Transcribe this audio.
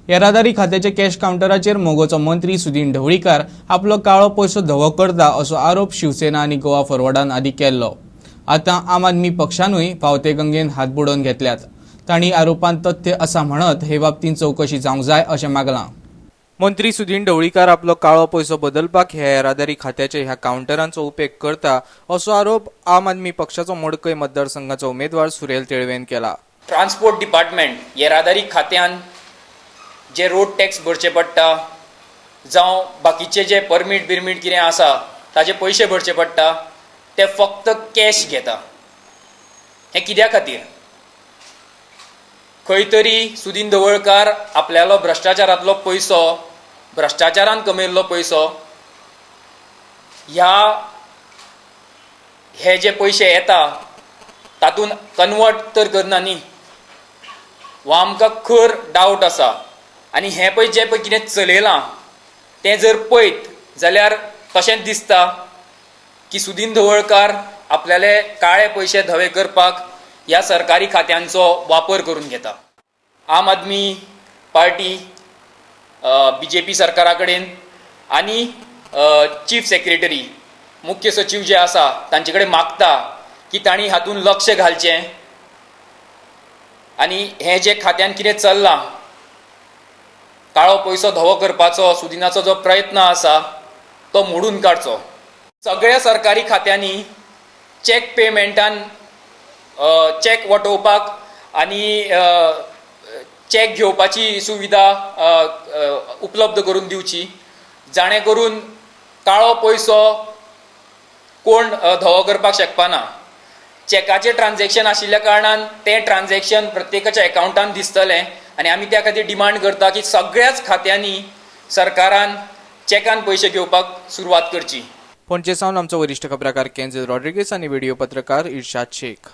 येरादारी खात्याच्या कॅश काउंटराचेर मोगोचो मंत्री सुदीन ढवळीकार आपलो काळो पयसो धवो करता असो आरोप शिवसेना आनी गोवा फॉरवर्डान आदी केल्लो। आतां आम आदमी पक्षानूय पावते गंगेन हात बुडोवन घेतल्यात। तांणी आरोपांत तथ्य आसा म्हणत हे बाबतींत चौकशी जावंक जाय अशें मागलां। मंत्री सुदीन ढवळीकार आपलो काळो पयसो बदलपाक ह्या येरादारी खात्याच्या ह्या काउंटरांचो उपेग करता असो आरोप आम आदमी पक्षाचो मडकय मतदारसंघाचो उमेदवार सुरेल तेळवेन केला। ट्रान्सपोर्ट डिपार्टमेंट येरादारी खात्यान जे रोड टॅक्स भरचे पडटा जावं बाकीचे जे परमीट बिरमीट कितें आसा ताजे पयशे भरचे पडटा ते फक्त कॅश घेता। हे कित्या खातीर? खंय तरी सुदीन ढवळकार आपल्यालो भ्रष्टाचारांतलो पयसो, भ्रष्टाचारान कमयल्लो पयसो हे जे पयशे येता तातूंत कन्वर्ट तर करना न्ही, हो आमकां खर डावट आसा। आनी हे पळय जे पळय कितें चलयलां तें जर पळयत जाल्यार तशेंच दिसता की सुदीन ढवळकार आपल्याले काळे पयशे धवे करपाक ह्या सरकारी खात्यांचो वापर करून घेता। आम आदमी पार्टी BJP सरकारा कडेन आनी चीफ सेक्रेटरी मुख्य सचिव जे आसा तांचे कडेन मागता की तांणी हातूंत लक्ष घालचें आनी हें जे खात्यान कितें चल्लां काळो पयसो धवो करपाचो सुदिनाचो जो प्रयत्न आसा तो मोडून काडचो। सगळ्या सरकारी खात्यांनी चॅक पेमेंटान चॅक वटोवपाक आनी चॅक घेवपाची सुविधा उपलब्ध करून दिवची, जाणे करून काळो पयसो कोण धवो करपाक शकपाना। चॅकाचें ट्रान्झॅक्शन आशिल्ल्या कारणान तें ट्रान्झॅक्शन प्रत्येकाच्या अकाउंटान दिसतलें आनी आमी त्या खातीर डिमांड करता की सगळ्याच खात्यांनी सरकारान चॅकान पयशे घेवपाक सुरवात करची। पणजे सावन आमचो वरिश्ठ खबराकार केंझल रॉड्रिगेज आनी व्हिडिओ पत्रकार इर्शाद शेख।